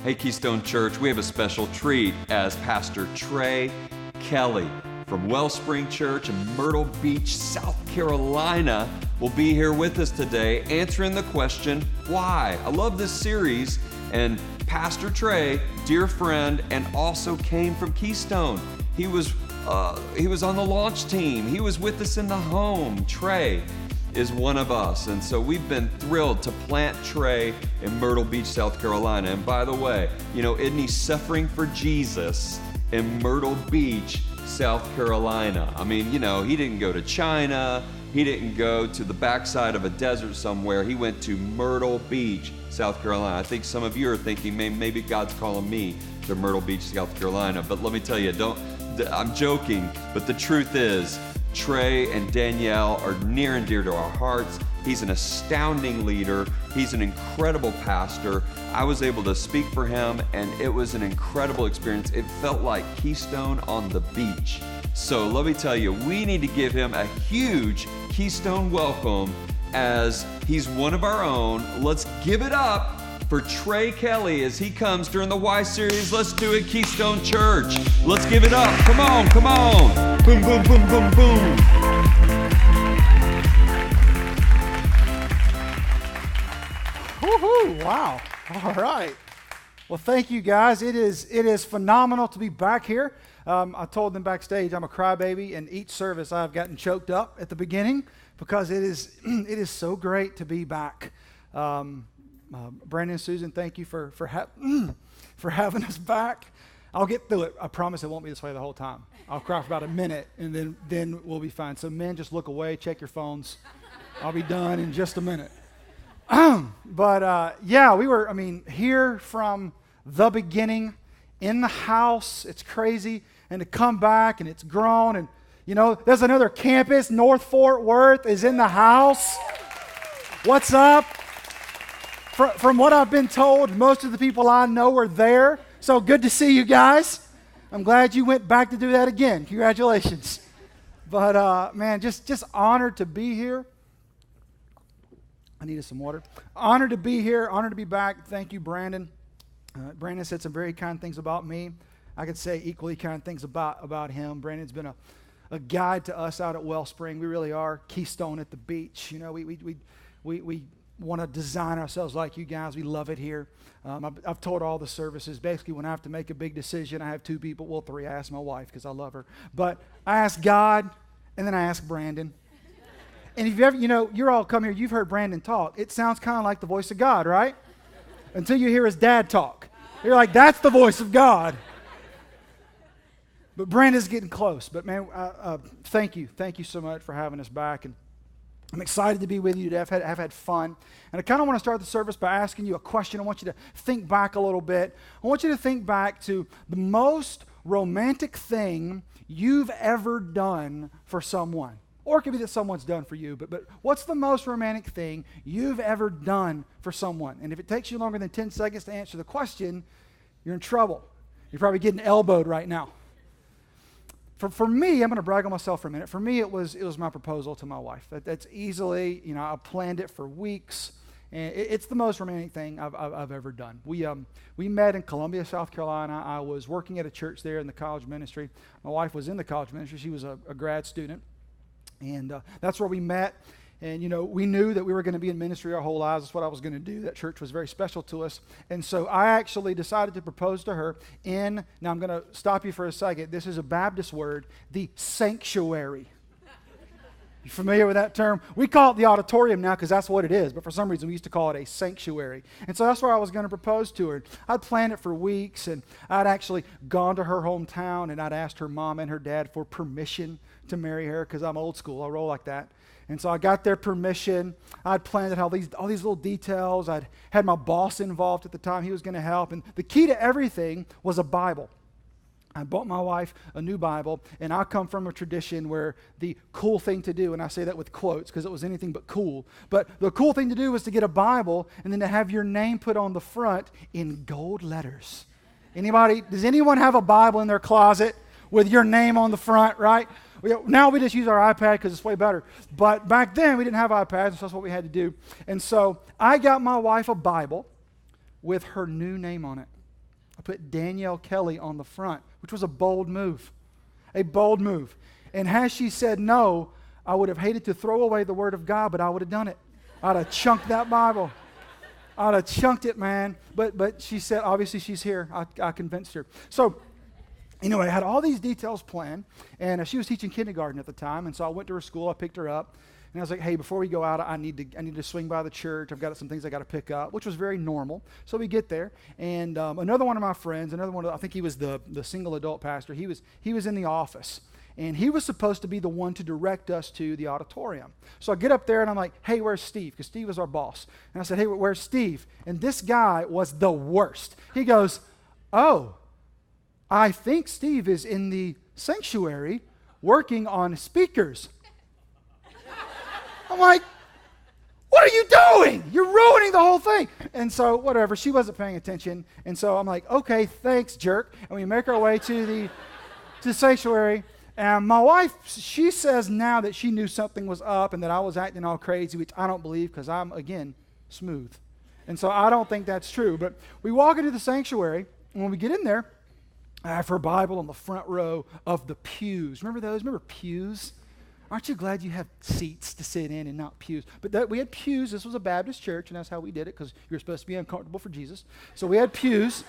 Hey, Keystone Church, we have a special treat as Pastor Trey Kelly from Wellspring Church in Myrtle Beach, South Carolina, will be here with us today answering the question, why? I love this series, and Pastor Trey, dear friend, and also came from Keystone. He was on the launch team. He was with us in the home. Trey is one of us, and so we've been thrilled to plant Trey in Myrtle Beach, South Carolina. And by the way, isn't he suffering for Jesus in Myrtle Beach, South Carolina? I mean, he didn't go to China. He didn't go to the backside of a desert somewhere. He went to Myrtle Beach, South Carolina. I think some of you are thinking, maybe God's calling me to Myrtle Beach, South Carolina. But let me tell you, I'm joking, but the truth is, Trey and Danielle are near and dear to our hearts. He's an astounding leader. He's an incredible pastor. I was able to speak for him, and it was an incredible experience. It felt like Keystone on the beach. So let me tell you, we need to give him a huge Keystone welcome as he's one of our own. Let's give it up for Trey Kelly as he comes during the Y series. Let's do it, Keystone Church. Let's give it up. Come on, come on. Boom, boom, boom, boom, boom. Woohoo! Wow. All right. Well, thank you guys. It is phenomenal to be back here. I told them backstage I'm a crybaby, and each service I've gotten choked up at the beginning because it is so great to be back. Brandon and Susan, thank you for having us back. I'll get through it. I promise it won't be this way the whole time. I'll cry for about a minute, and then we'll be fine. So men, just look away, check your phones. I'll be done in just a minute. But we were, here from the beginning, in the house. It's crazy. And to come back, and it's grown. And, there's another campus. North Fort Worth is in the house. What's up? From what I've been told, most of the people I know are there. So good to see you guys. I'm glad you went back to do that again. Congratulations. But, just honored to be here. I needed some water. Honored to be here. Honored to be back. Thank you, Brandon. Brandon said some very kind things about me. I could say equally kind things about him. Brandon's been a guide to us out at Wellspring. We really are Keystone at the beach. We want to design ourselves like you guys. We love it here. I've told all the services, basically when I have to make a big decision, I have two people, well, three. I ask my wife because I love her. But I ask God, and then I ask Brandon. And if you ever, you're all come here, you've heard Brandon talk. It sounds kind of like the voice of God, right? Until you hear his dad talk. You're like, that's the voice of God. But Brandon's getting close. But man, thank you. Thank you so much for having us back. And I'm excited to be with you today. I've had fun. And I kind of want to start the service by asking you a question. I want you to think back a little bit. I want you to think back to the most romantic thing you've ever done for someone. Or it could be that someone's done for you, but what's the most romantic thing you've ever done for someone? And if it takes you longer than 10 seconds to answer the question, you're in trouble. You're probably getting elbowed right now. For me, I'm going to brag on myself for a minute. For me, it was my proposal to my wife. That's easily, I planned it for weeks, and it's the most romantic thing I've ever done. We met in Columbia, South Carolina. I was working at a church there in the college ministry. My wife was in the college ministry. She was a grad student. And that's where we met. And, we knew that we were going to be in ministry our whole lives. That's what I was going to do. That church was very special to us. And so I actually decided to propose to her now I'm going to stop you for a second. This is a Baptist word, the sanctuary. You familiar with that term? We call it the auditorium now because that's what it is. But for some reason, we used to call it a sanctuary. And so that's where I was going to propose to her. I'd planned it for weeks, and I'd actually gone to her hometown, and I'd asked her mom and her dad for permission to marry her because I'm old school. I roll like that. And so I got their permission. I'd planned all these little details. I'd had my boss involved at the time. He was going to help. And the key to everything was a Bible. I bought my wife a new Bible, and I come from a tradition where the cool thing to do, and I say that with quotes because it was anything but cool, but the cool thing to do was to get a Bible and then to have your name put on the front in gold letters. Does anyone have a Bible in their closet with your name on the front, right? Now we just use our iPad because it's way better. But back then we didn't have iPads, so that's what we had to do. And so I got my wife a Bible with her new name on it. I put Danielle Kelly on the front, which was a bold move. A bold move. And had she said no, I would have hated to throw away the Word of God, but I would have done it. I'd have chunked that Bible. I'd have chunked it, man. But she said, obviously she's here. I convinced her. So anyway, I had all these details planned, and she was teaching kindergarten at the time, and so I went to her school. I picked her up, and I was like, hey, before we go out, I need to swing by the church. I've got some things I got to pick up, which was very normal. So we get there, and another one of my friends, I think he was the single adult pastor. He was in the office, and he was supposed to be the one to direct us to the auditorium. So I get up there, and I'm like, hey, where's Steve? Because Steve was our boss. And I said, hey, where's Steve? And this guy was the worst. He goes, oh, I think Steve is in the sanctuary working on speakers. I'm like, what are you doing? You're ruining the whole thing. And so whatever, she wasn't paying attention. And so I'm like, okay, thanks, jerk. And we make our way to the sanctuary. And my wife, she says now that she knew something was up and that I was acting all crazy, which I don't believe because I'm, again, smooth. And so I don't think that's true. But we walk into the sanctuary, and when we get in there, I have her Bible on the front row of the pews. Remember those? Remember pews? Aren't you glad you have seats to sit in and not pews? But we had pews. This was a Baptist church, and that's how we did it because you're supposed to be uncomfortable for Jesus. So we had pews,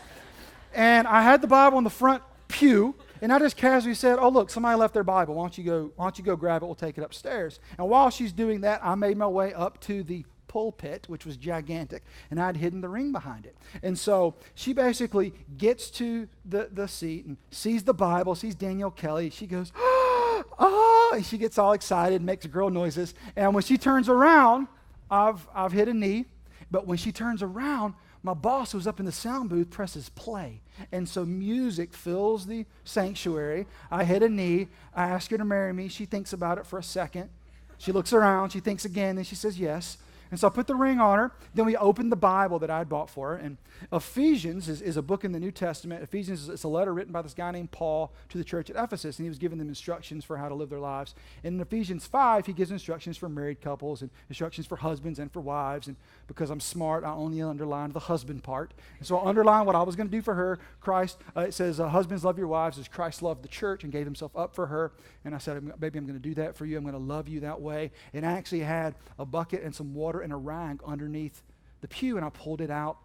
and I had the Bible on the front pew, and I just casually said, oh, look, somebody left their Bible. Why don't you go grab it? We'll take it upstairs. And while she's doing that, I made my way up to the pulpit, which was gigantic, and I'd hidden the ring behind it. And so she basically gets to the seat and sees the Bible, sees Danielle Kelly. She goes, oh, and she gets all excited, makes girl noises. And when she turns around, I've hit a knee, but when she turns around, my boss, who's up in the sound booth, presses play. And so music fills the sanctuary. I hit a knee. I ask her to marry me. She thinks about it for a second. She looks around. She thinks again. Then she says yes. And so I put the ring on her. Then we opened the Bible that I had bought for her. And Ephesians is a book in the New Testament. Ephesians is a letter written by this guy named Paul to the church at Ephesus. And he was giving them instructions for how to live their lives. And in Ephesians 5, he gives instructions for married couples and instructions for husbands and for wives. And because I'm smart, I only underlined the husband part. And so I underlined what I was going to do for her. Christ, it says, husbands, love your wives as Christ loved the church and gave himself up for her. And I said, baby, I'm going to do that for you. I'm going to love you that way. And I actually had a bucket and some water and a rag underneath the pew, and I pulled it out.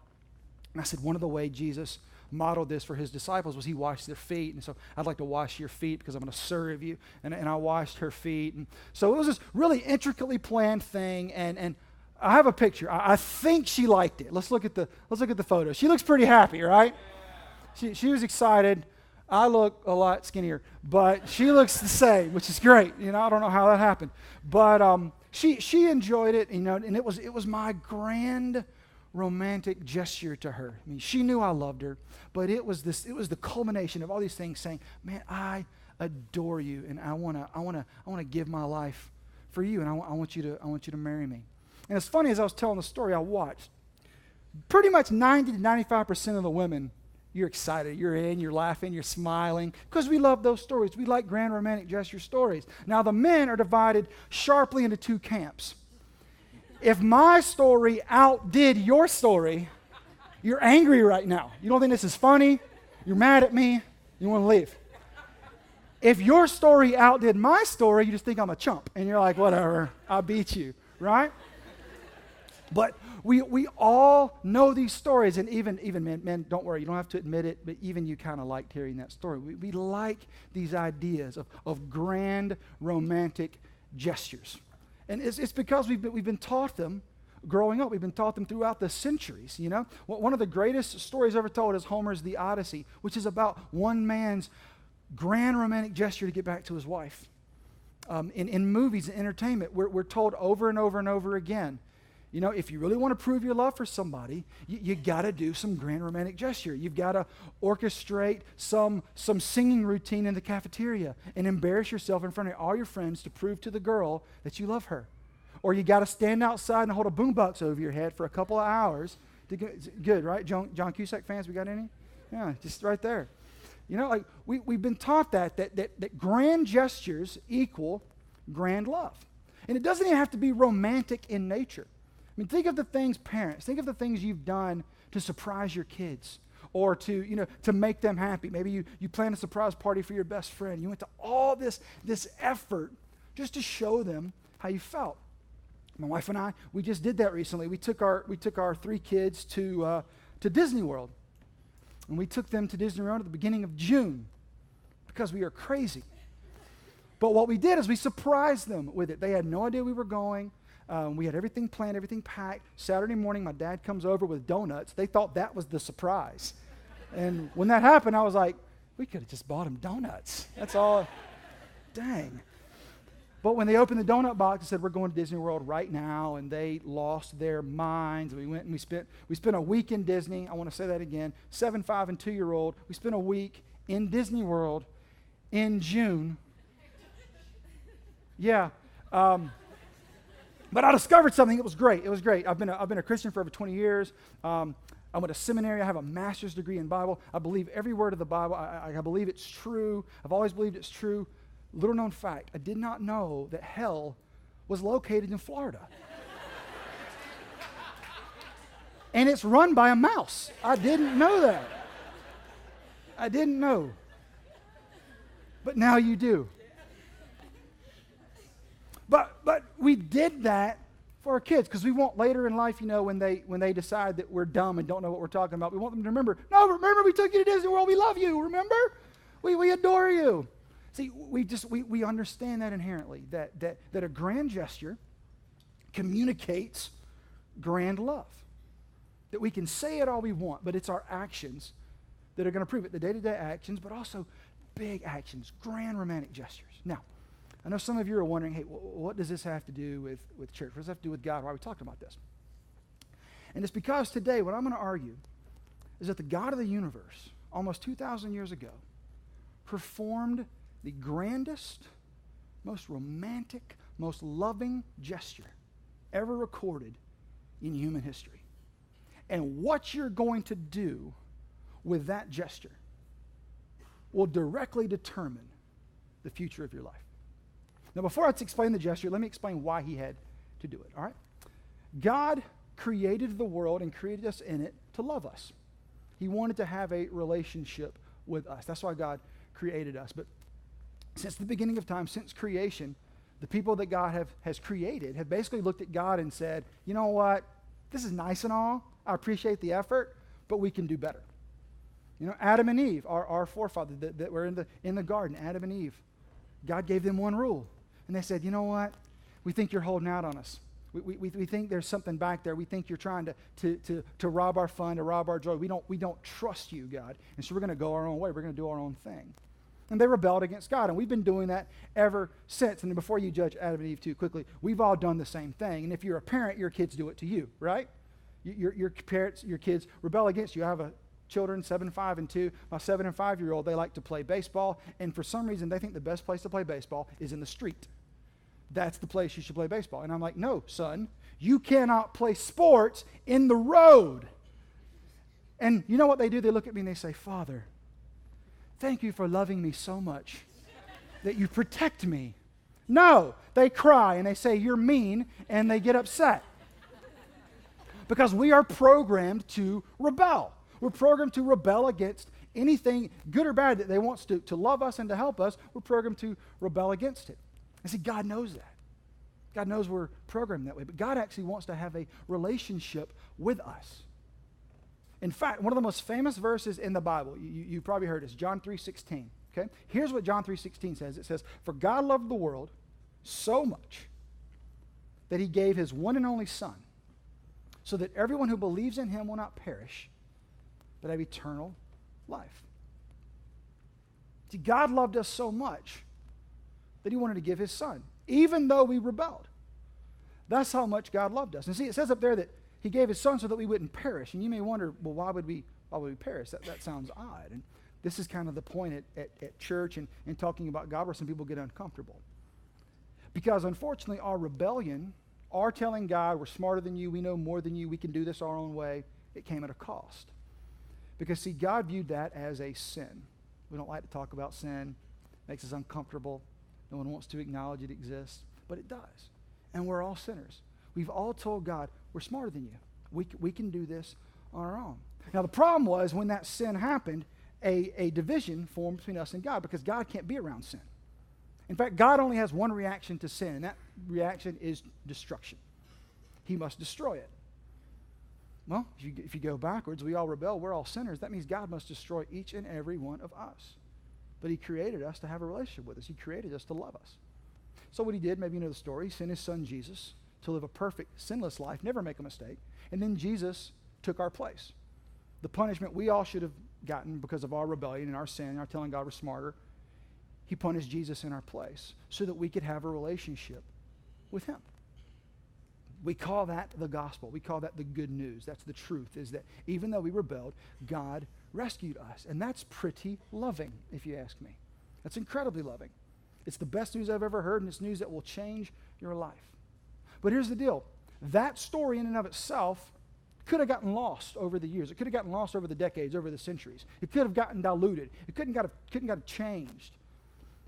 And I said, one of the ways Jesus modeled this for his disciples was he washed their feet. And so I'd like to wash your feet because I'm going to serve you. And I washed her feet. And so it was this really intricately planned thing. And I have a picture. I think she liked it. Let's look at the photo. She looks pretty happy, right? She was excited. I look a lot skinnier, but she looks the same, which is great. You know, I don't know how that happened, but she enjoyed it. You know, and it was my grand romantic gesture to her. I mean, she knew I loved her, but it was the culmination of all these things saying, man, I adore you, and I wanna give my life for you, and I want you to marry me. And it's funny, as I was telling the story, I watched pretty much 90 to 95% of the women. You're excited, you're in, you're laughing, you're smiling, because we love those stories. We like grand romantic gesture stories. Now, the men are divided sharply into two camps. If my story outdid your story, you're angry right now. You don't think this is funny, you're mad at me, you want to leave. If your story outdid my story, you just think I'm a chump, and you're like, whatever, I beat you, right? But we all know these stories, and even men, don't worry, you don't have to admit it, but even you kind of liked hearing that story. We like these ideas of grand romantic gestures. And it's because we've been taught them growing up. We've been taught them throughout the centuries, you know. One of the greatest stories ever told is Homer's The Odyssey, which is about one man's grand romantic gesture to get back to his wife. In movies and entertainment, we're told over and over and over again, you know, if you really want to prove your love for somebody, you got to do some grand romantic gesture. You've got to orchestrate some singing routine in the cafeteria and embarrass yourself in front of all your friends to prove to the girl that you love her. Or you got to stand outside and hold a boombox over your head for a couple of hours. Good, right? John Cusack fans, we got any? Yeah, just right there. You know, like we've been taught that grand gestures equal grand love. And it doesn't even have to be romantic in nature. I mean, think of the things, parents, think of the things you've done to surprise your kids, or to make them happy. Maybe you planned a surprise party for your best friend. You went to all this effort just to show them how you felt. My wife and I, we just did that recently. We took our 3 kids to Disney World. And we took them to Disney World at the beginning of June because we are crazy. But what we did is we surprised them with it. They had no idea we were going. We had everything planned, everything packed. Saturday morning, my dad comes over with donuts. They thought that was the surprise. And when that happened, I was like, we could have just bought them donuts. That's all. Dang. But when they opened the donut box and said, we're going to Disney World right now, and they lost their minds. We went and we spent a week in Disney. I want to say that again. 7, 5, and 2-year-old. We spent a week in Disney World in June. Yeah. But I discovered something. It was great. It was great. I've been a Christian for over 20 years. I went to seminary. I have a master's degree in Bible. I believe every word of the Bible. I believe it's true. I've always believed it's true. Little known fact, I did not know that hell was located in Florida. And it's run by a mouse. I didn't know that. I didn't know. But now you do. But we did that for our kids because we want later in life, when they decide that we're dumb and don't know what we're talking about, we want them to remember, remember we took you to Disney World, we love you, remember? We adore you. See, we understand that inherently, that a grand gesture communicates grand love. That we can say it all we want, but it's our actions that are going to prove it. The day-to-day actions, but also big actions, grand romantic gestures. Now, I know some of you are wondering, hey, what does this have to do with church? What does it have to do with God? Why are we talking about this? And it's because today what I'm going to argue is that the God of the universe, almost 2,000 years ago, performed the grandest, most romantic, most loving gesture ever recorded in human history. And what you're going to do with that gesture will directly determine the future of your life. Now, before I explain the gesture, let me explain why he had to do it, all right? God created the world and created us in it to love us. He wanted to have a relationship with us. That's why God created us. But since the beginning of time, since creation, the people that God has created have basically looked at God and said, you know what? This is nice and all. I appreciate the effort, but we can do better. Adam and Eve, our forefathers that were in the garden, Adam and Eve, God gave them one rule. And they said, you know what? We think you're holding out on us. We think there's something back there. We think you're trying to rob our fun, to rob our joy. We don't trust you, God. And so we're going to go our own way. We're going to do our own thing. And they rebelled against God. And we've been doing that ever since. And before you judge Adam and Eve too quickly, we've all done the same thing. And if you're a parent, your kids do it to you, right? Your parents, your kids rebel against you. I have children, 7, 5, and 2. My 7 and 5-year-old, they like to play baseball. And for some reason, they think the best place to play baseball is in the street. That's the place you should play baseball. And I'm like, no, son, you cannot play sports in the road. And you know what they do? They look at me and they say, Father, thank you for loving me so much that you protect me. No, they cry and they say, you're mean, and they get upset. Because we are programmed to rebel. We're programmed to rebel against anything, good or bad, that they want to love us and to help us. We're programmed to rebel against it. And see, God knows that. God knows we're programmed that way. But God actually wants to have a relationship with us. In fact, one of the most famous verses in the Bible, you probably heard this, John 3:16. Okay? Here's what John 3:16 says. It says, for God loved the world so much that he gave his one and only Son, so that everyone who believes in him will not perish, but have eternal life. See, God loved us so much that he wanted to give his Son, even though we rebelled. That's how much God loved us. And see, it says up there that he gave his Son so that we wouldn't perish. And you may wonder, well, why would we perish? That sounds odd. And this is kind of the point at church and talking about God where some people get uncomfortable. Because unfortunately, our rebellion, our telling God we're smarter than you, we know more than you, we can do this our own way, it came at a cost. Because see, God viewed that as a sin. We don't like to talk about sin. It makes us uncomfortable. No one wants to acknowledge it exists, but it does. And we're all sinners. We've all told God, we're smarter than you. We can do this on our own. Now, the problem was when that sin happened, a division formed between us and God because God can't be around sin. In fact, God only has one reaction to sin, and that reaction is destruction. He must destroy it. Well, if you go backwards, we all rebel, we're all sinners. That means God must destroy each and every one of us. But he created us to have a relationship with us. He created us to love us. So what he did, maybe you know the story, he sent his son Jesus to live a perfect, sinless life, never make a mistake. And then Jesus took our place. The punishment we all should have gotten because of our rebellion and our sin, our telling God we're smarter, he punished Jesus in our place so that we could have a relationship with him. We call that the gospel. We call that the good news. That's the truth, is that even though we rebelled, God rescued us. And that's pretty loving, if you ask me. That's incredibly loving. It's the best news I've ever heard, and it's news that will change your life. But here's the deal. That story in and of itself could have gotten lost over the years. It could have gotten lost over the decades, over the centuries. It could have gotten diluted. It couldn't got changed.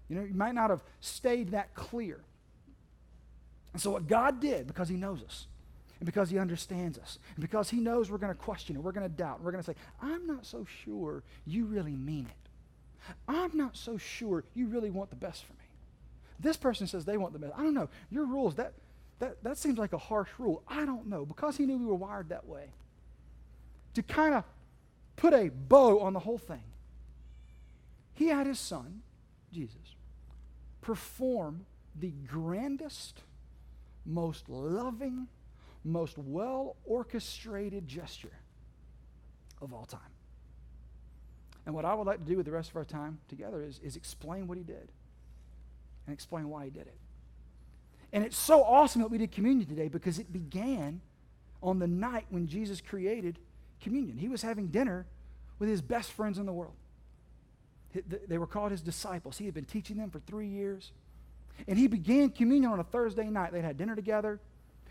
You know, it might not have stayed that clear. And so what God did, because he knows us, and because he understands us, and because he knows we're going to question it, we're going to doubt, and we're going to say, I'm not so sure you really mean it. I'm not so sure you really want the best for me. This person says they want the best. I don't know. Your rules, that seems like a harsh rule. I don't know. Because he knew we were wired that way. To kind of put a bow on the whole thing, he had his son, Jesus, perform the grandest, most loving, most well-orchestrated gesture of all time. And what I would like to do with the rest of our time together is explain what he did and explain why he did it. And it's so awesome that we did communion today because it began on the night when Jesus created communion. He was having dinner with his best friends in the world. They were called his disciples. He had been teaching them for 3 years. And he began communion on a Thursday night. They'd had dinner together.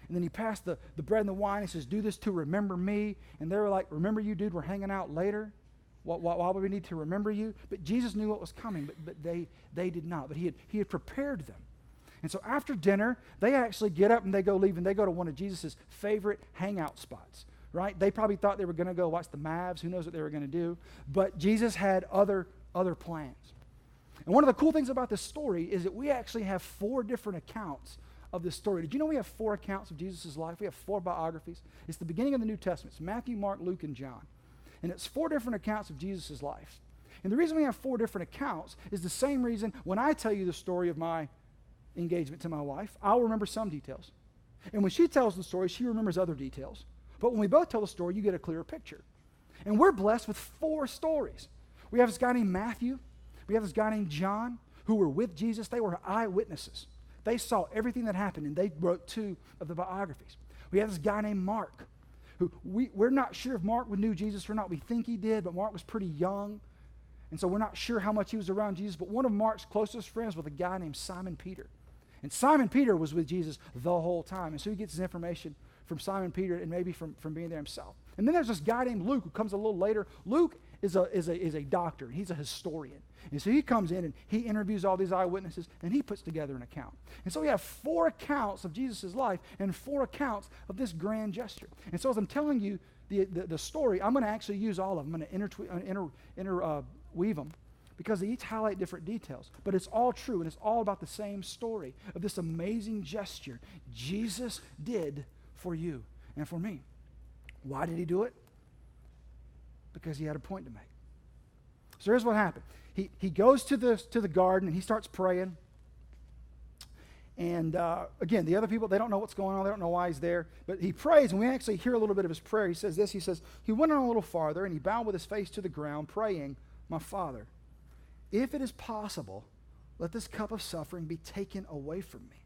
And then he passed the bread and the wine. He says, do this to remember me. And they were like, remember you, dude? We're hanging out later. Why would we need to remember you? But Jesus knew what was coming, but they did not. But he had prepared them. And so after dinner, they actually get up and they go leave, and they go to one of Jesus' favorite hangout spots, right? They probably thought they were going to go watch the Mavs. Who knows what they were going to do? But Jesus had other plans. And one of the cool things about this story is that we actually have 4 different accounts of this story. Did you know we have 4 accounts of Jesus' life? We have 4 biographies. It's the beginning of the New Testament. It's Matthew, Mark, Luke, and John. And it's 4 different accounts of Jesus' life. And the reason we have 4 different accounts is the same reason when I tell you the story of my engagement to my wife, I'll remember some details. And when she tells the story, she remembers other details. But when we both tell the story, you get a clearer picture. And we're blessed with 4 stories. We have this guy named Matthew. We have this guy named John who were with Jesus. They were eyewitnesses. They saw everything that happened, and they wrote 2 of the biographies. We have this guy named Mark, who we're not sure if Mark knew Jesus or not. We think he did, but Mark was pretty young, and so we're not sure how much he was around Jesus. But one of Mark's closest friends was a guy named Simon Peter. And Simon Peter was with Jesus the whole time, and so he gets his information from Simon Peter and maybe from being there himself. And then there's this guy named Luke who comes a little later. Luke is a doctor. He's a historian. And so he comes in and he interviews all these eyewitnesses and he puts together an account. And so we have 4 accounts of Jesus' life and 4 accounts of this grand gesture. And so as I'm telling you the story, I'm going to actually use all of them. I'm going to interweave them because they each highlight different details. But it's all true, and it's all about the same story of this amazing gesture Jesus did for you and for me. Why did he do it? Because he had a point to make. So here's what happened. He goes to the garden and he starts praying. And again, the other people, they don't know what's going on. They don't know why he's there. But he prays, and we actually hear a little bit of his prayer. He says this. He says, he went on a little farther, and he bowed with his face to the ground, praying, my Father, if it is possible, let this cup of suffering be taken away from me.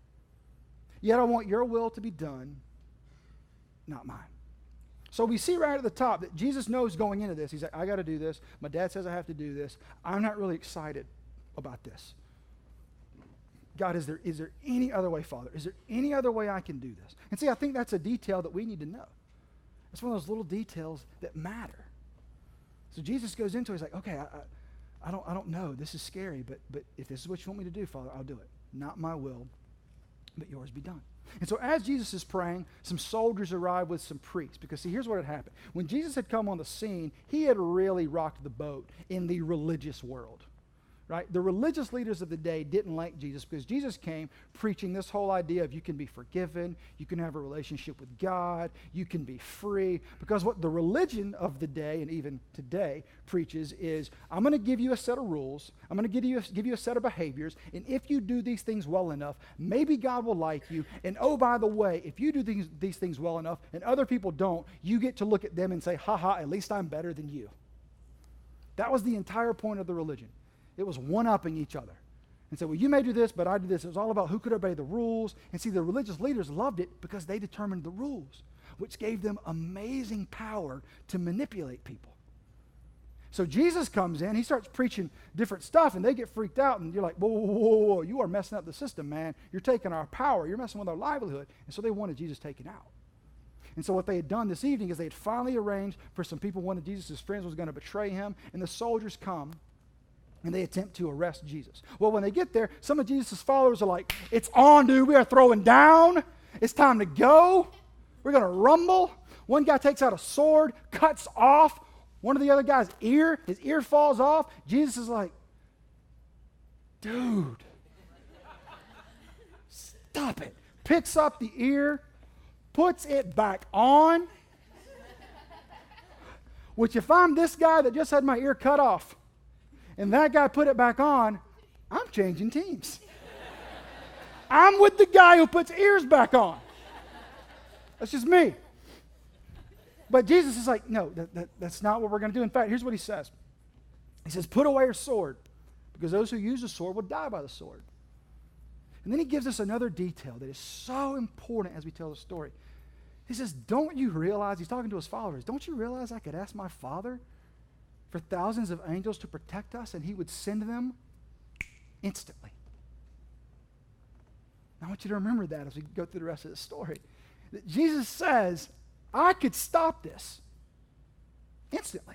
Yet I want your will to be done, not mine. So we see right at the top that Jesus knows going into this. He's like, I got to do this. My dad says I have to do this. I'm not really excited about this. God, is there any other way, Father? Is there any other way I can do this? And see, I think that's a detail that we need to know. It's one of those little details that matter. So Jesus goes into it. He's like, okay, I don't know. This is scary, but if this is what you want me to do, Father, I'll do it. Not my will, but yours be done. And so as Jesus is praying, some soldiers arrive with some priests. Because see, here's what had happened. When Jesus had come on the scene, he had really rocked the boat in the religious world. Right? The religious leaders of the day didn't like Jesus because Jesus came preaching this whole idea of you can be forgiven, you can have a relationship with God, you can be free. Because what the religion of the day, and even today, preaches is, I'm going to give you a set of rules, I'm going to give you a set of behaviors, and if you do these things well enough, maybe God will like you. And oh, by the way, if you do these things well enough and other people don't, you get to look at them and say, ha, at least I'm better than you. That was the entire point of the religion. It was one-upping each other. And so, well, you may do this, but I do this. It was all about who could obey the rules. And see, the religious leaders loved it because they determined the rules, which gave them amazing power to manipulate people. So Jesus comes in, he starts preaching different stuff, and they get freaked out, and you're like, whoa, you are messing up the system, man. You're taking our power. You're messing with our livelihood. And so they wanted Jesus taken out. And so what they had done this evening is they had finally arranged for some people, one of Jesus' friends was going to betray him, and the soldiers come, and they attempt to arrest Jesus. Well, when they get there, some of Jesus' followers are like, it's on, dude. We are throwing down. It's time to go. We're going to rumble. One guy takes out a sword, cuts off one of the other guy's ear. His ear falls off. Jesus is like, dude, stop it. Picks up the ear, puts it back on, which if I'm this guy that just had my ear cut off, and that guy put it back on, I'm changing teams. I'm with the guy who puts ears back on. That's just me. But Jesus is like, no, that's not what we're going to do. In fact, here's what he says. He says, put away your sword, because those who use the sword will die by the sword. And then he gives us another detail that is so important as we tell the story. He says, don't you realize, he's talking to his followers, don't you realize I could ask my Father for thousands of angels to protect us, and he would send them instantly. I want you to remember that as we go through the rest of the story. That Jesus says, I could stop this instantly.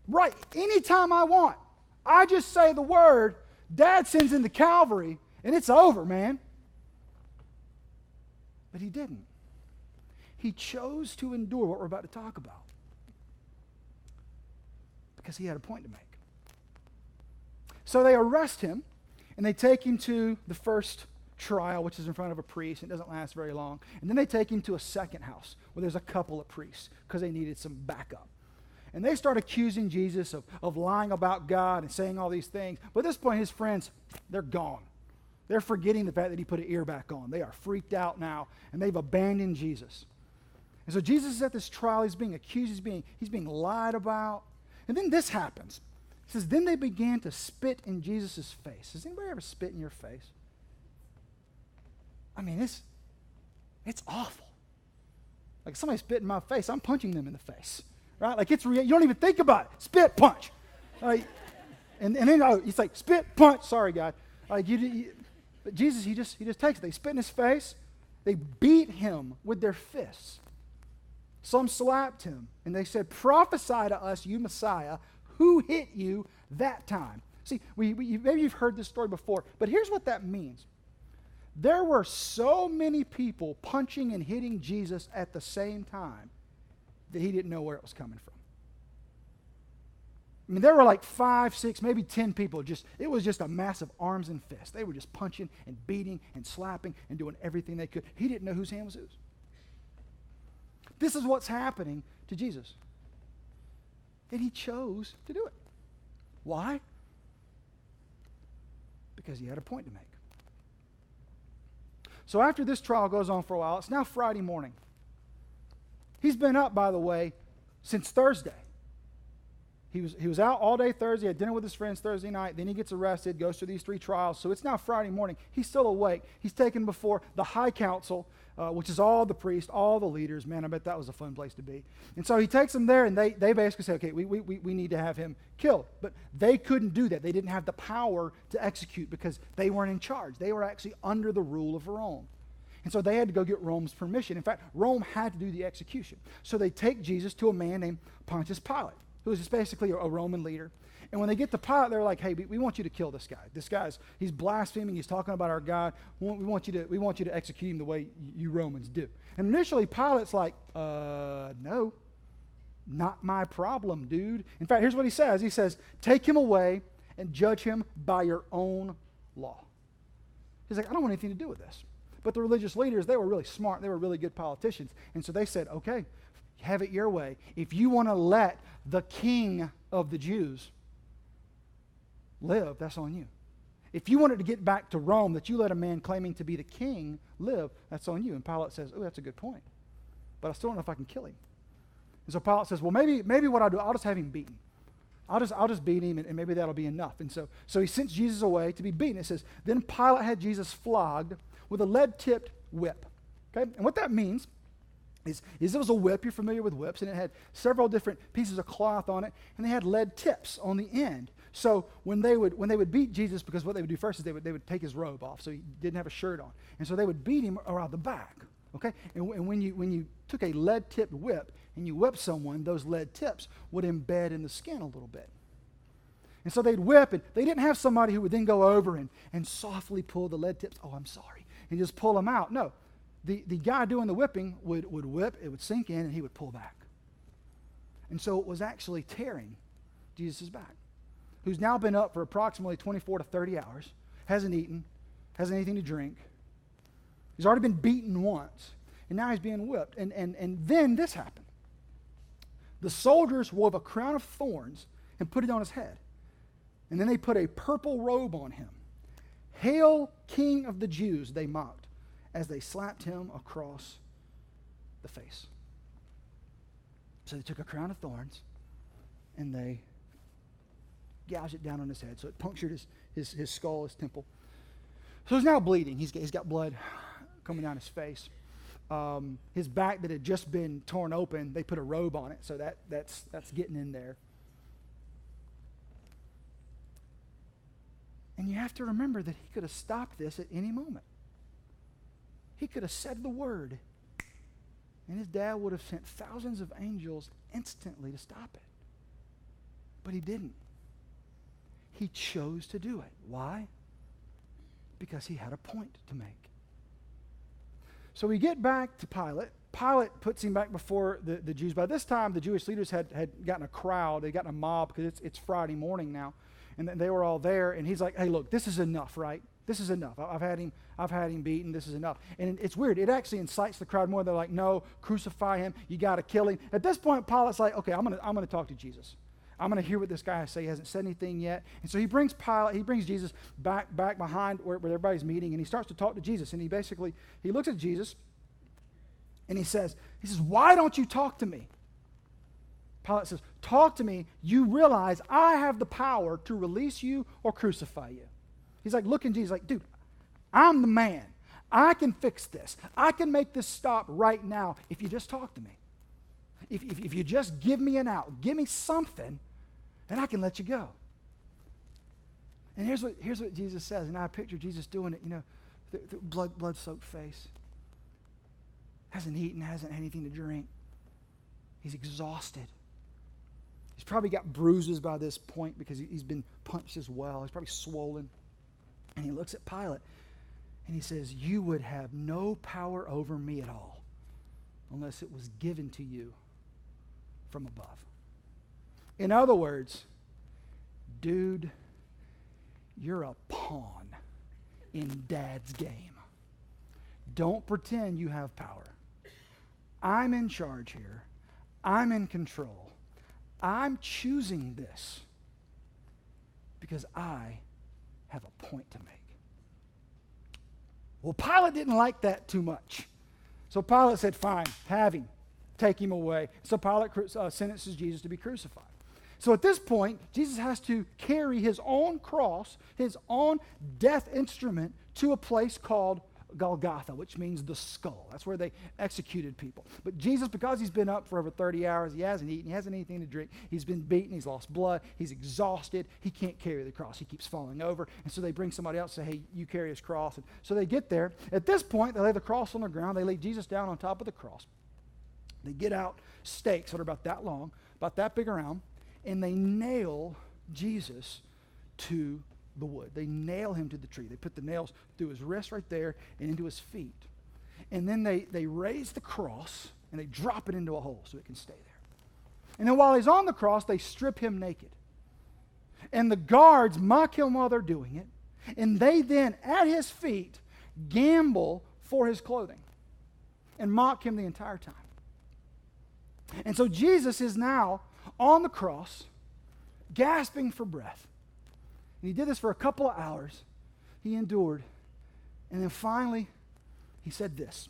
Right, anytime I want. I just say the word, Dad sends in the Calvary, and it's over, man. But he didn't. He chose to endure what we're about to talk about, because he had a point to make. So they arrest him, and they take him to the first trial, which is in front of a priest. It doesn't last very long. And then they take him to a second house where there's a couple of priests because they needed some backup. And they start accusing Jesus of lying about God and saying all these things. But at this point, his friends, they're gone. They're forgetting the fact that he put an ear back on. They are freaked out now, and they've abandoned Jesus. And so Jesus is at this trial. He's being accused. He's being lied about. And then this happens. It says, then they began to spit in Jesus' face. Has anybody ever spit in your face? I mean, it's awful. Like, somebody spit in my face, I'm punching them in the face. Right? Like, it's real. You don't even think about it. Spit, punch. Like, and then it's like, spit, punch. Sorry, God. Like, but Jesus, he just takes it. They spit in his face. They beat him with their fists. Some slapped him, and they said, prophesy to us, you Messiah, who hit you that time? See, maybe you've heard this story before, but here's what that means. There were so many people punching and hitting Jesus at the same time that he didn't know where it was coming from. I mean, there were like 5, 6, maybe 10 people. It was just a massive arms and fists. They were just punching and beating and slapping and doing everything they could. He didn't know whose hand was whose. This is what's happening to Jesus. And he chose to do it. Why? Because he had a point to make. So after this trial goes on for a while, it's now Friday morning. He's been up, by the way, since Thursday. He was out all day Thursday, had dinner with his friends Thursday night, then he gets arrested, goes through these 3 trials. So it's now Friday morning. He's still awake. He's taken before the high council, which is all the priests, all the leaders. Man, I bet that was a fun place to be. And so he takes them there, and they basically say, okay, we need to have him killed. But they couldn't do that. They didn't have the power to execute because they weren't in charge. They were actually under the rule of Rome. And so they had to go get Rome's permission. In fact, Rome had to do the execution. So they take Jesus to a man named Pontius Pilate. who was just basically a Roman leader. And when they get to Pilate, they're like, hey, we want you to kill this guy. He's blaspheming. He's talking about our God. We want you to execute him the way you Romans do. And initially, Pilate's like, no, not my problem, dude. In fact, here's what he says. He says, take him away and judge him by your own law. He's like, I don't want anything to do with this. But the religious leaders, they were really smart. They were really good politicians. And so they said, okay, have it your way. If you want to let the king of the Jews live, that's on you. If you wanted to get back to Rome, that you let a man claiming to be the king live, that's on you. And Pilate says, oh, that's a good point. But I still don't know if I can kill him. And so Pilate says, well, maybe what I'll do, I'll just have him beaten. I'll just beat him, and maybe that'll be enough. And so he sends Jesus away to be beaten. It says, then Pilate had Jesus flogged with a lead-tipped whip. Okay? And what that means is it was a whip. You're familiar with whips, and it had several different pieces of cloth on it, and they had lead tips on the end. So when they would beat Jesus, because what they would do first is they would take his robe off, so he didn't have a shirt on, and so they would beat him around the back. Okay, and when you took a lead-tipped whip and you whipped someone, those lead tips would embed in the skin a little bit. And so they'd whip, and they didn't have somebody who would then go over and softly pull the lead tips. Oh, I'm sorry, and just pull them out. No, the guy doing the whipping would whip, it would sink in, and he would pull back. And so it was actually tearing Jesus' back, who's now been up for approximately 24 to 30 hours, hasn't eaten, hasn't anything to drink. He's already been beaten once, and now he's being whipped. And then this happened. The soldiers wove a crown of thorns and put it on his head. And then they put a purple robe on him. Hail, King of the Jews, they mocked, as they slapped him across the face. So they took a crown of thorns, and they gouged it down on his head. So it punctured his skull, his temple. So he's now bleeding. He's got blood coming down his face. His back that had just been torn open, they put a robe on it, so that's getting in there. And you have to remember that he could have stopped this at any moment. He could have said the word, and his dad would have sent thousands of angels instantly to stop it. But he didn't. He chose to do it. Why? Because he had a point to make. So we get back to Pilate. Pilate puts him back before the Jews. By this time, the Jewish leaders had gotten a crowd. They'd gotten a mob because it's Friday morning now. And they were all there. And he's like, hey, look, this is enough, right? This is enough. I've had him beaten. This is enough. And it's weird. It actually incites the crowd more. They're like, no, crucify him. You got to kill him. At this point, Pilate's like, okay, I'm gonna talk to Jesus. I'm going to hear what this guy has to say. He hasn't said anything yet. And so he brings Jesus back behind where everybody's meeting, and he starts to talk to Jesus. And he looks at Jesus, and he says, why don't you talk to me? Pilate says, talk to me. You realize I have the power to release you or crucify you. He's like looking at Jesus like, dude, I'm the man. I can fix this. I can make this stop right now if you just talk to me. If you just give me an out, give me something, then I can let you go. And here's what Jesus says, and I picture Jesus doing it, the blood-soaked face. Hasn't eaten, hasn't had anything to drink. He's exhausted. He's probably got bruises by this point because he's been punched as well. He's probably swollen. And he looks at Pilate, and he says, you would have no power over me at all unless it was given to you from above. In other words, dude, you're a pawn in Dad's game. Don't pretend you have power. I'm in charge here. I'm in control. I'm choosing this because I have a point to make. Well, Pilate didn't like that too much. So Pilate said, fine, have him. Take him away. So Pilate sentences Jesus to be crucified. So at this point, Jesus has to carry his own cross, his own death instrument, to a place called Golgotha, which means the skull. That's where they executed people. But Jesus, because he's been up for over 30 hours, he hasn't eaten, he hasn't anything to drink, he's been beaten, he's lost blood, he's exhausted, he can't carry the cross. He keeps falling over. And so they bring somebody else and say, hey, you carry his cross. And so they get there. At this point, they lay the cross on the ground. They lay Jesus down on top of the cross. They get out stakes that are about that long, about that big around, and they nail Jesus to the wood. They nail him to the tree. They put the nails through his wrist right there and into his feet. And then they raise the cross and they drop it into a hole so it can stay there. And then while he's on the cross, they strip him naked. And the guards mock him while they're doing it. And they then, at his feet, gamble for his clothing and mock him the entire time. And so Jesus is now on the cross, gasping for breath. And he did this for a couple of hours. He endured. And then finally, he said this: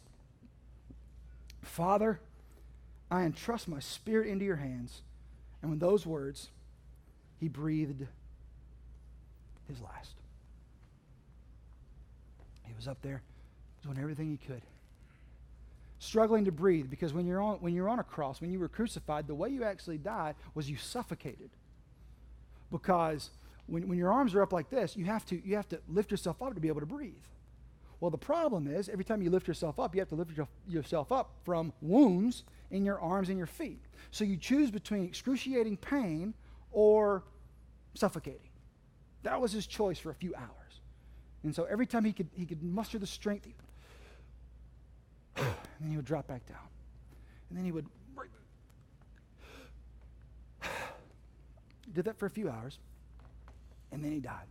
Father, I entrust my spirit into your hands. And with those words, he breathed his last. He was up there doing everything he could, struggling to breathe, because when you're on a cross, when you were crucified, the way you actually died was you suffocated. Because when your arms are up like this, you have to lift yourself up to be able to breathe. Well, the problem is, every time you lift yourself up, you have to lift yourself up from wounds in your arms and your feet. So you choose between excruciating pain or suffocating. That was his choice for a few hours. And so every time he could muster the strength, and then he would drop back down. And then he would did that for a few hours, and then he died.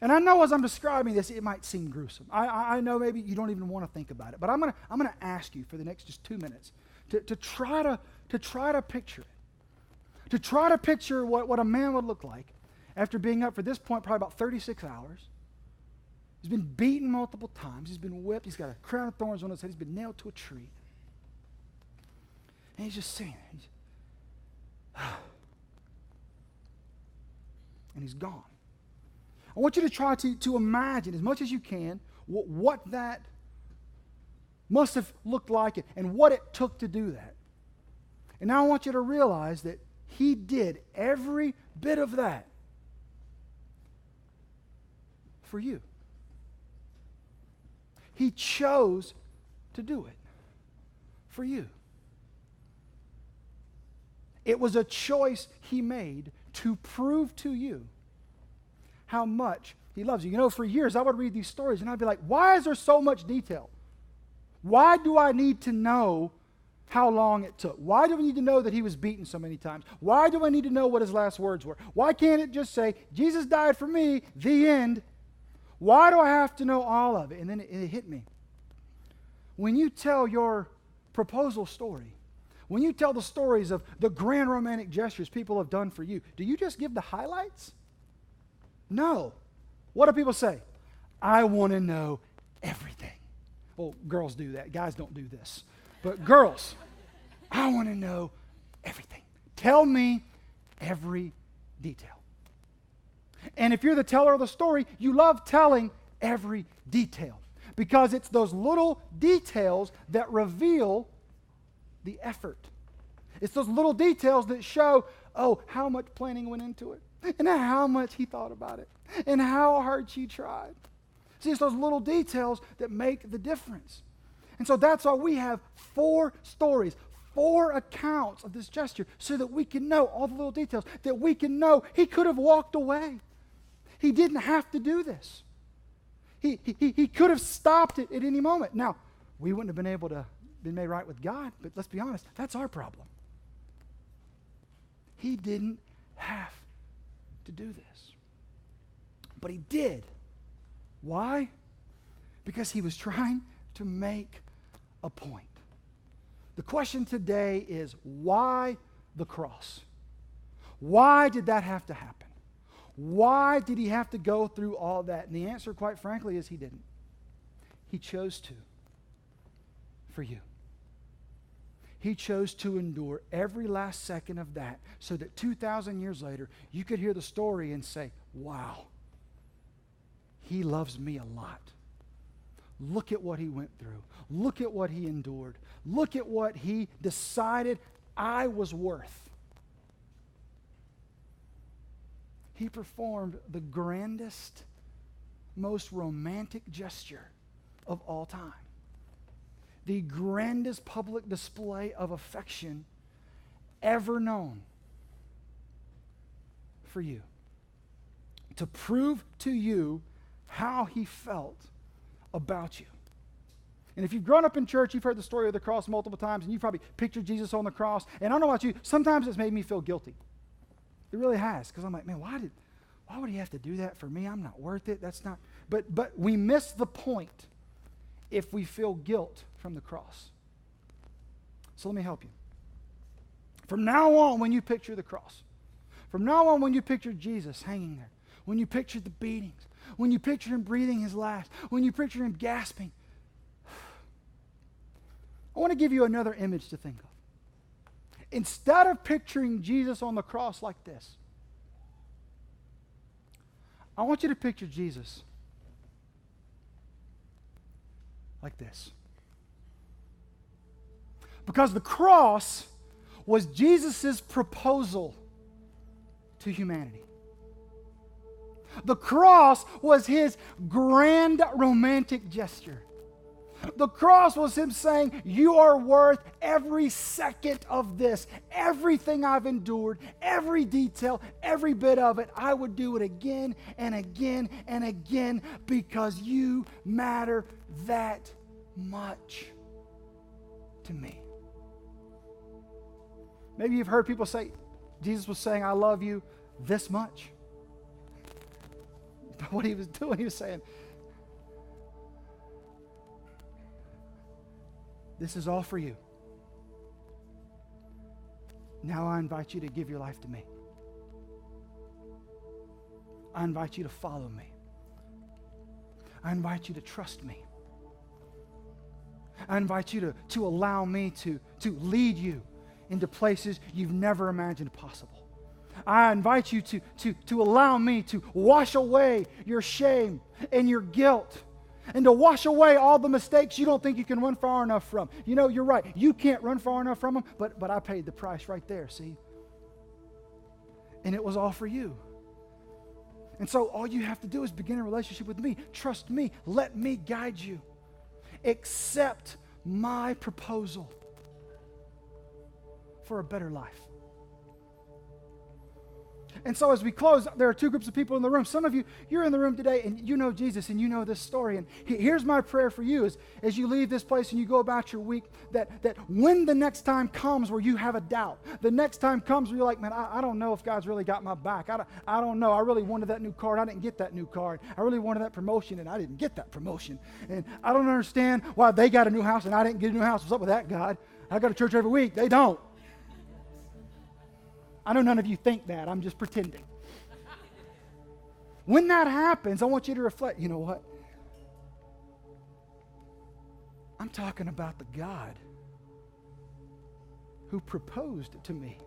And I know as I'm describing this, it might seem gruesome. I know maybe you don't even want to think about it, but I'm gonna ask you for the next just 2 minutes to try to picture it. To try to picture what a man would look like after being up for this point probably about 36 hours. He's been beaten multiple times. He's been whipped. He's got a crown of thorns on his head. He's been nailed to a tree. And he's just sitting there. And he's gone. I want you to try to imagine as much as you can what that must have looked like and what it took to do that. And now I want you to realize that he did every bit of that for you. He chose to do it for you. It was a choice he made to prove to you how much he loves you. You know, for years I would read these stories and I'd be like, why is there so much detail? Why do I need to know how long it took? Why do we need to know that he was beaten so many times? Why do I need to know what his last words were? Why can't it just say, Jesus died for me, the end? Why do I have to know all of it? And then it hit me. When you tell your proposal story, when you tell the stories of the grand romantic gestures people have done for you, do you just give the highlights? No. What do people say? I want to know everything. Well, girls do that. Guys don't do this. But girls, I want to know everything. Tell me every detail. And if you're the teller of the story, you love telling every detail because it's those little details that reveal the effort. It's those little details that show, how much planning went into it and how much he thought about it and how hard she tried. See, it's those little details that make the difference. And so that's why we have 4 stories, 4 accounts of this gesture so that we can know all the little details, that we can know he could have walked away. He didn't have to do this. He could have stopped it at any moment. Now, we wouldn't have been able to be made right with God, but let's be honest, that's our problem. He didn't have to do this. But he did. Why? Because he was trying to make a point. The question today is, why the cross? Why did that have to happen? Why did he have to go through all that? And the answer, quite frankly, is he didn't. He chose to. For you. He chose to endure every last second of that so that 2,000 years later, you could hear the story and say, wow, he loves me a lot. Look at what he went through. Look at what he endured. Look at what he decided I was worth. He performed the grandest, most romantic gesture of all time. The grandest public display of affection ever known. for you to prove to you how he felt about you. And if you've grown up in church, you've heard the story of the cross multiple times, and you've probably pictured Jesus on the cross. And I don't know about you, sometimes it's made me feel guilty. It really has, because I'm like, man, why would he have to do that for me? I'm not worth it. That's not. But we miss the point if we feel guilt from the cross. So let me help you. From now on, when you picture the cross, from now on when you picture Jesus hanging there, when you picture the beatings, when you picture him breathing his last, when you picture him gasping, I want to give you another image to think of. Instead of picturing Jesus on the cross like this, I want you to picture Jesus like this. Because the cross was Jesus' proposal to humanity. The cross was his grand romantic gesture. The cross was him saying, you are worth every second of this. Everything I've endured, every detail, every bit of it, I would do it again and again and again because you matter that much to me. Maybe you've heard people say, Jesus was saying, I love you this much. But what he was doing, he was saying, this is all for you. Now I invite you to give your life to me. I invite you to follow me. I invite you to trust me. I invite you to allow me to lead you into places you've never imagined possible. I invite you to allow me to wash away your shame and your guilt, and to wash away all the mistakes you don't think you can run far enough from. You know, you're right. You can't run far enough from them, but I paid the price right there, see? And it was all for you. And so all you have to do is begin a relationship with me. Trust me. Let me guide you. Accept my proposal for a better life. And so as we close, there are two groups of people in the room. Some of you, you're in the room today and you know Jesus and you know this story. And here's my prayer for you as you leave this place and you go about your week, that when the next time comes where you have a doubt, the next time comes where you're like, man, I don't know if God's really got my back. I don't know. I really wanted that new car and I didn't get that new car. I really wanted that promotion and I didn't get that promotion. And I don't understand why they got a new house and I didn't get a new house. What's up with that, God? I go to church every week. They don't. I know none of you think that. I'm just pretending. When that happens, I want you to reflect, you know what? I'm talking about the God who proposed to me.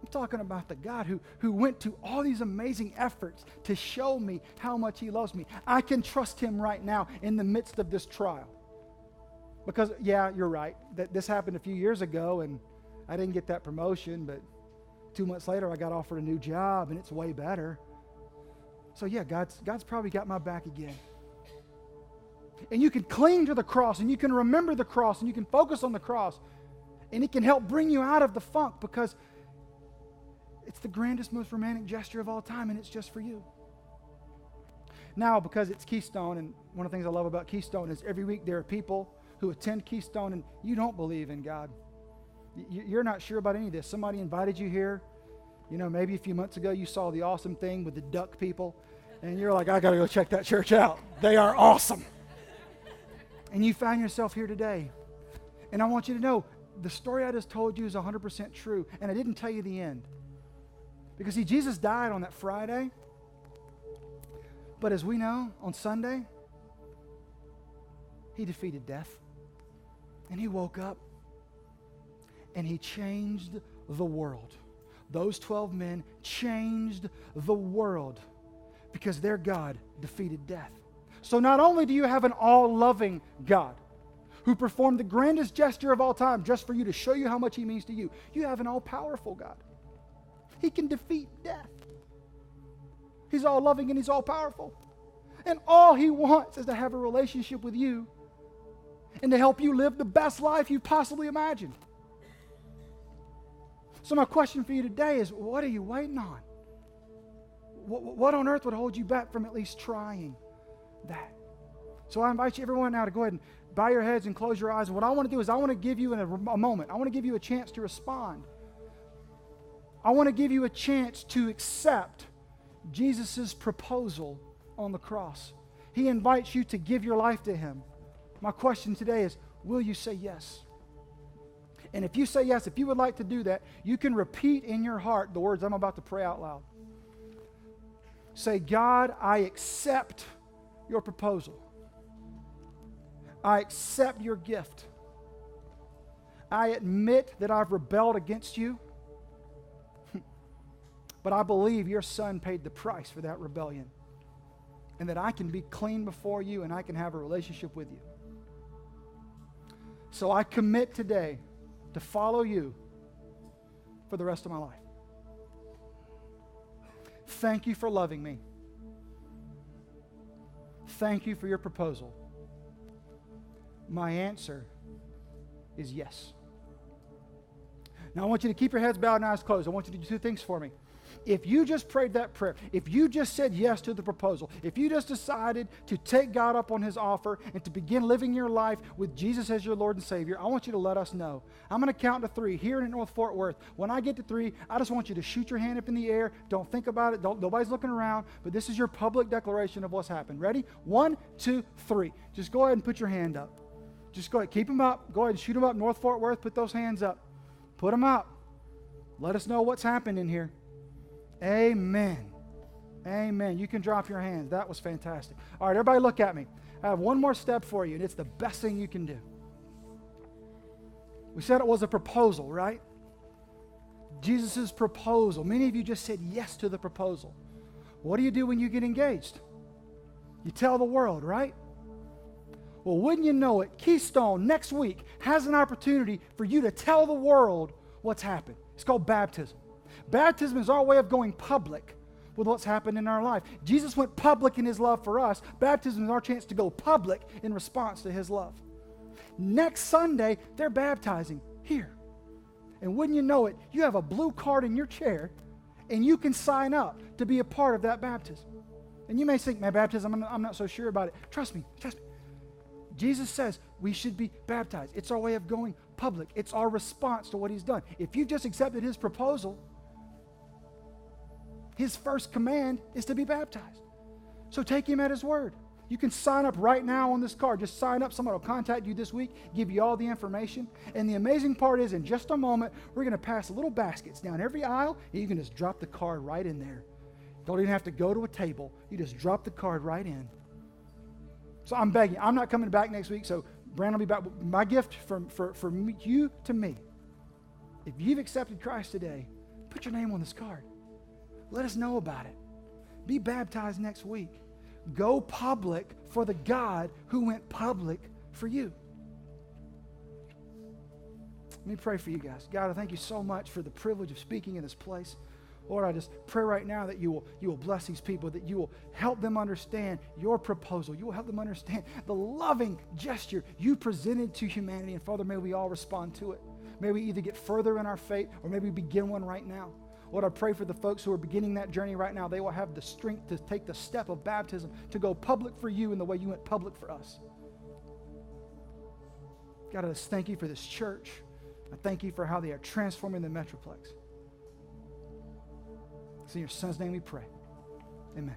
I'm talking about the God who went to all these amazing efforts to show me how much he loves me. I can trust him right now in the midst of this trial. Because, yeah, you're right. This happened a few years ago, and I didn't get that promotion, but 2 months later I got offered a new job and it's way better. So yeah, God's probably got my back again. And you can cling to the cross and you can remember the cross and you can focus on the cross and it can help bring you out of the funk because it's the grandest, most romantic gesture of all time and it's just for you. Now, because it's Keystone, and one of the things I love about Keystone is every week there are people who attend Keystone and you don't believe in God. You're not sure about any of this. Somebody invited you here. You know, maybe a few months ago you saw the awesome thing with the duck people, and you're like, I got to go check that church out. They are awesome. And you found yourself here today. And I want you to know, the story I just told you is 100% true, and I didn't tell you the end. Because, see, Jesus died on that Friday, but as we know, on Sunday, he defeated death, and he woke up. And he changed the world. Those 12 men changed the world because their God defeated death. So not only do you have an all-loving God who performed the grandest gesture of all time just for you to show you how much he means to you, you have an all-powerful God. He can defeat death. He's all-loving and he's all-powerful. And all he wants is to have a relationship with you and to help you live the best life you possibly imagined. So my question for you today is, what are you waiting on? What on earth would hold you back from at least trying that? So I invite you, everyone, now to go ahead and bow your heads and close your eyes. And what I want to do is I want to give you a moment. I want to give you a chance to respond. I want to give you a chance to accept Jesus' proposal on the cross. He invites you to give your life to him. My question today is, will you say yes? And if you say yes, if you would like to do that, you can repeat in your heart the words I'm about to pray out loud. Say, God, I accept your proposal. I accept your gift. I admit that I've rebelled against you, but I believe your Son paid the price for that rebellion, and that I can be clean before you and I can have a relationship with you. So I commit today to follow you for the rest of my life. Thank you for loving me. Thank you for your proposal. My answer is yes. Now I want you to keep your heads bowed and eyes closed. I want you to do two things for me. If you just prayed that prayer, if you just said yes to the proposal, if you just decided to take God up on his offer and to begin living your life with Jesus as your Lord and Savior, I want you to let us know. I'm going to count to 3 here in North Fort Worth. When I get to 3, I just want you to shoot your hand up in the air. Don't think about it. Nobody's looking around, but this is your public declaration of what's happened. Ready? 1, 2, 3. Just go ahead and put your hand up. Just go ahead. Keep them up. Go ahead and shoot them up. North Fort Worth, put those hands up. Put them up. Let us know what's happened in here. Amen. Amen. You can drop your hands. That was fantastic. All right, everybody look at me. I have one more step for you, and it's the best thing you can do. We said it was a proposal, right? Jesus' proposal. Many of you just said yes to the proposal. What do you do when you get engaged? You tell the world, right? Well, wouldn't you know it, Keystone next week has an opportunity for you to tell the world what's happened. It's called baptism. Baptism is our way of going public with what's happened in our life. Jesus went public in his love for us. Baptism is our chance to go public in response to his love. Next Sunday, they're baptizing here. And wouldn't you know it, you have a blue card in your chair, and you can sign up to be a part of that baptism. And you may think, man, baptism, I'm not so sure about it. Trust me. Jesus says we should be baptized. It's our way of going public. It's our response to what he's done. If you've just accepted his proposal, his first command is to be baptized. So take him at his word. You can sign up right now on this card. Just sign up. Someone will contact you this week, give you all the information. And the amazing part is, in just a moment, we're going to pass little baskets down every aisle, and you can just drop the card right in there. Don't even have to go to a table. You just drop the card right in. So I'm begging. I'm not coming back next week, so Brandon will be back. My gift for you to me, if you've accepted Christ today, put your name on this card. Let us know about it. Be baptized next week. Go public for the God who went public for you. Let me pray for you guys. God, I thank you so much for the privilege of speaking in this place. Lord, I just pray right now that you will bless these people, that you will help them understand your proposal. You will help them understand the loving gesture you presented to humanity. And Father, may we all respond to it. May we either get further in our faith or maybe begin one right now. Lord, I pray for the folks who are beginning that journey right now. They will have the strength to take the step of baptism, to go public for you in the way you went public for us. God, I just thank you for this church. I thank you for how they are transforming the Metroplex. It's in your Son's name we pray. Amen.